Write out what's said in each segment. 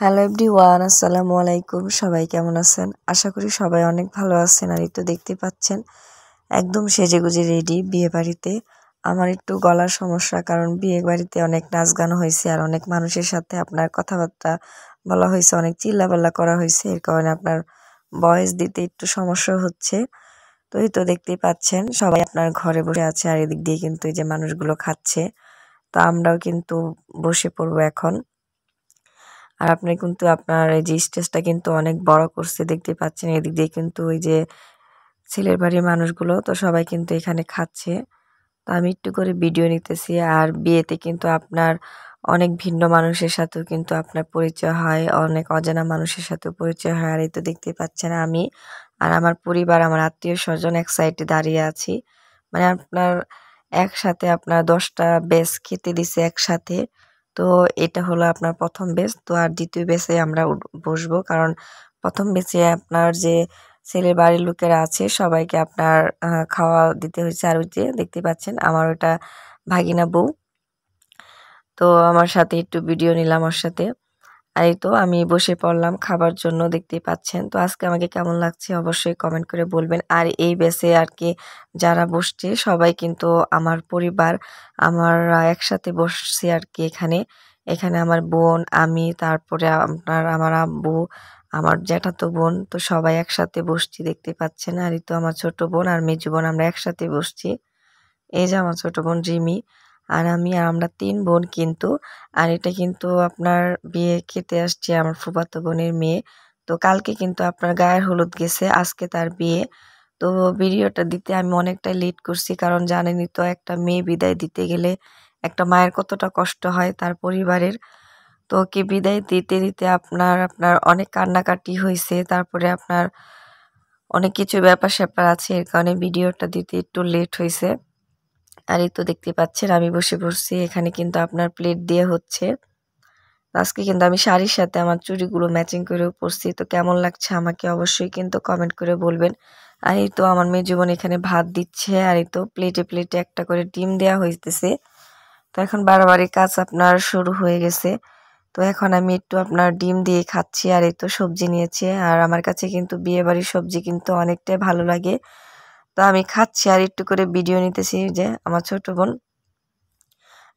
Hello everyone, আসসালামু আলাইকুম। সবাই কেমন আছেন? আশা করি সবাই অনেক ভালো আছেন। আর এই তো দেখতে পাচ্ছেন একদম সেজেগুজে রেডি বিয়ে বাড়িতে। আমার একটু গলার সমস্যা, কারণ বিয়ে বাড়িতে অনেক নাচ গান হয়েছে আর অনেক মানুষের সাথে আপনার কথাবার্তা বলা হয়েছে, অনেক চিল্লাপাল্লা করা হয়েছে। এর কারণে আপনার ভয়েস দিতে একটু সমস্যা হচ্ছে। তো এই তো দেখতেই পাচ্ছেন সবাই আপনার ঘরে বসে আছে আর এদিক দিয়ে কিন্তু এই যে মানুষগুলো খাচ্ছে। তো আমরাও কিন্তু বসে পড়বো এখন। আর আপনি কিন্তু আপনার এই যে স্টেজটা কিন্তু অনেক বড় করছে, দেখতে পাচ্ছেন। এদিক দিয়ে কিন্তু ওই যে ছেলের বাড়ির মানুষগুলো তো সবাই কিন্তু এখানে খাচ্ছে। তো আমি একটু করে ভিডিও নিতেছি। আর বিয়েতে কিন্তু আপনার অনেক ভিন্ন মানুষের সাথেও কিন্তু আপনার পরিচয় হয়, অনেক অজানা মানুষের সাথেও পরিচয় হয়। আর এই তো দেখতে পাচ্ছেন আমি আর আমার পরিবার, আমার আত্মীয় স্বজন এক সাইডে দাঁড়িয়ে আছি। মানে আপনার একসাথে আপনার 10টা ব্যাচ খেতে দিছে একসাথে। তো এটা হলো আপনার প্রথম ব্যাচ। তো আর দ্বিতীয় ব্যাচে আমরা বসবো, কারণ প্রথম ব্যাচে আপনার যে ছেলের বাড়ির লোকেরা আছে সবাইকে আপনার খাওয়া দিতে হয়েছে। আর ওই যে দেখতে পাচ্ছেন আমার ওটা ভাগিনা বউ, তো আমার সাথে একটু ভিডিও নিলাম ওর সাথে। আর এই তো আমি বসে পড়লাম খাবার জন্য, দেখতেই পাচ্ছেন। তো আজকে আমাকে কেমন লাগছে অবশ্যই কমেন্ট করে বলবেন। আর এই ব্যাচে আর কি যারা বসছে সবাই কিন্তু আমার পরিবার, আমার একসাথে বসছি আর কি। এখানে এখানে আমার বোন, আমি, তারপরে আপনার আমার আব্বু, আমার জ্যাঠাতো বোন, তো সবাই একসাথে বসছি, দেখতে পাচ্ছেন। আর এই তো আমার ছোট বোন আর মেজো বোন, আমরা একসাথে বসছি। এই যে আমার ছোট বোন রিমি আর আমি, আর আমরা 3 বোন কিন্তু। আর এটা কিন্তু আপনার বিয়ে খেতে আসছে আমার ফুফাতো বোনের মেয়ে। তো কালকে কিন্তু আপনার গায়ের হলুদ গেছে, আজকে তার বিয়ে। তো ভিডিওটা দিতে আমি অনেকটাই লেট করছি, কারণ জানেনই তো একটা মেয়ে বিদায় দিতে গেলে একটা মায়ের কতটা কষ্ট হয় তার পরিবারের। তো ওকে বিদায় দিতে দিতে আপনার আপনার অনেক কান্নাকাটি হয়েছে, তারপরে আপনার অনেক কিছু ব্যাপার স্যাপার আছে, এর কারণে ভিডিওটা দিতে একটু লেট হয়েছে। আর এই তো দেখতে পাচ্ছেন আমি বসে পড়ছি, এখানে কিন্তু আপনার প্লেট দিয়ে হচ্ছে। আজকে কিন্তু আমি শাড়ির সাথে আমার চুড়িগুলো ম্যাচিং করেও পরছি। তো কেমন লাগছে আমাকে অবশ্যই কিন্তু কমেন্ট করে বলবেন। আর এই তো আমার মেয়ে জীবন এখানে ভাত দিচ্ছে, আর এই তো প্লেটে প্লেটে একটা করে ডিম দেওয়া হইতেছে। তো এখন বাড়াবাড়ি কাজ আপনার শুরু হয়ে গেছে। তো এখন আমি একটু আপনার ডিম দিয়ে খাচ্ছি। আর এই তো সবজি নিয়েছে, আর আমার কাছে কিন্তু বিয়ে বাড়ির সবজি কিন্তু অনেকটাই ভালো লাগে। তো আমি খাচ্ছি আর একটু করে ভিডিও নিতেছি, যে আমার ছোট বোন।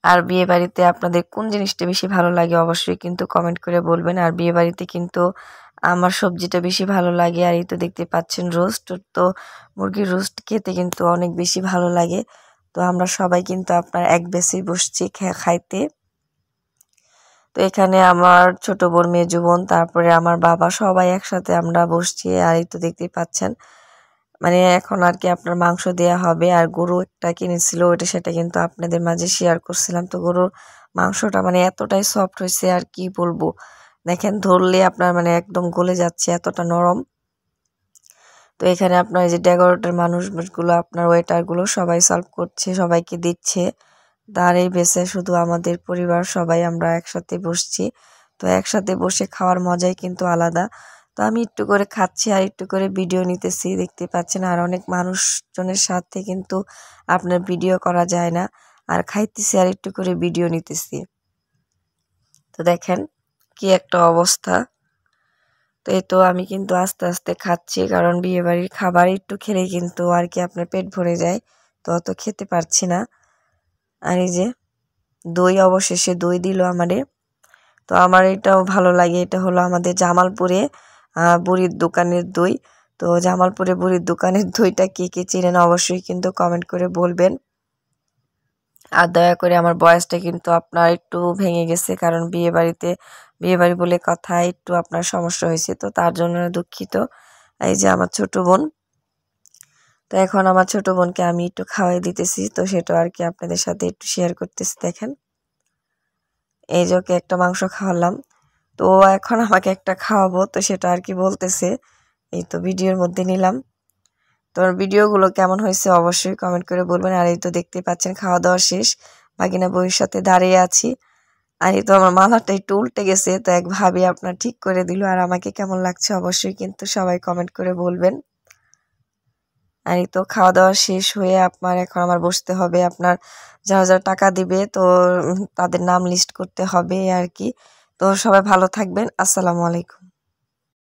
আর বিয়ে বাড়িতে আপনাদের কোন জিনিসটা বেশি ভালো লাগে অবশ্যই কিন্তু কমেন্ট করে বলবেন। আর বিয়ে বাড়িতে কিন্তু আমার সবজিটা বেশি ভালো লাগে। আর এই তো দেখতে পাচ্ছেন রোস্ট, তো মুরগির রোস্ট খেতে কিন্তু অনেক বেশি ভালো লাগে। তো আমরা সবাই কিন্তু আপনার এক বেশি বসছি খাইতে। তো এখানে আমার ছোট বোন, মেজো বোন, তারপরে আমার বাবা, সবাই একসাথে আমরা বসছি। আর এই তো দেখতেই পাচ্ছেন মানে এখন আর কি আপনার মাংস দেয়া হবে। আর গরু একটা কিনেছিল, ওইটা সেটা কিন্তু আপনাদের মাঝে শেয়ার করছিলাম। তো গরুর মাংসটা মানে এতটাই সফট হয়েছে আর কি বলবো, দেখেন ধরলে আপনার মানে একদম গলে যাচ্ছে, এতটা নরম। তো এখানে আপনার এই যে ডেকোরেটর মানুষগুলো, আপনার ওয়েটারগুলো সবাই সার্ভ করছে, সবাইকে দিচ্ছে। তার এই বেসে শুধু আমাদের পরিবার সবাই আমরা একসাথে বসছি। তো একসাথে বসে খাওয়ার মজাই কিন্তু আলাদা। তো আমি একটু করে খাচ্ছি আর একটু করে ভিডিও নিতেছি, দেখতে পাচ্ছেন। আর অনেক মানুষজনের সাথে কিন্তু আপনার ভিডিও করা যায় না, আর খাইতেছি আর একটু করে ভিডিও নিতেছি। তো দেখেন কি একটা অবস্থা। তো এই তো আমি কিন্তু আস্তে আস্তে খাচ্ছি, কারণ বিয়ে বাড়ির খাবার একটু খেলেই কিন্তু আর কি আপনার পেট ভরে যায়। তো অত খেতে পারছি না। আর এই যে দই, অবশেষে দই দিল আমারে। তো আমার এটাও ভালো লাগে, এটা হলো আমাদের জামালপুরে বুড়ির দোকানের দই। তো জামালপুরে বুড়ির দোকানের দইটা কে কে চেনেন অবশ্যই কিন্তু কমেন্ট করে বলবেন। আর দয়া করে আমার ভয়েসটা কিন্তু আপনার একটু ভেঙে গেছে, কারণ বিয়ে বাড়ি বলে কথা একটু আপনার সমস্যা হয়েছে, তো তার জন্য দুঃখিত। এই যে আমার ছোট বোন, তো এখন আমার ছোট বোনকে আমি একটু খাওয়াই দিতেছি, তো সেটা আর কি আপনাদের সাথে একটু শেয়ার করতেছি। দেখেন এই যে ওকে একটা মাংস খাওয়ালাম, তো এখন আমাকে একটা খাওয়াবো, তো সেটা আর কি বলতেছে। এই তো ভিডিওর মধ্যে নিলাম। তোর ভিডিওগুলো কেমন হয়েছে অবশ্যই কমেন্ট করে বলবেন। আর এই তো দেখতে পাচ্ছেন খাওয়া দাওয়া শেষ, ভাগিনা বউয়ের সাথে দাঁড়িয়ে আছি। আর এই তো আমার মাথাটা একটু উল্টে গেছে, তো এক ভাবি আপনার ঠিক করে দিল। আর আমাকে কেমন লাগছে অবশ্যই কিন্তু সবাই কমেন্ট করে বলবেন। আর এই তো খাওয়া দাওয়া শেষ হয়ে আপনার এখন আমার বসতে হবে, আপনার যারা যারা টাকা দিবে তো তাদের নাম লিস্ট করতে হবে আর কি। তো সবাই ভালো থাকবেন। আসসালামু আলাইকুম।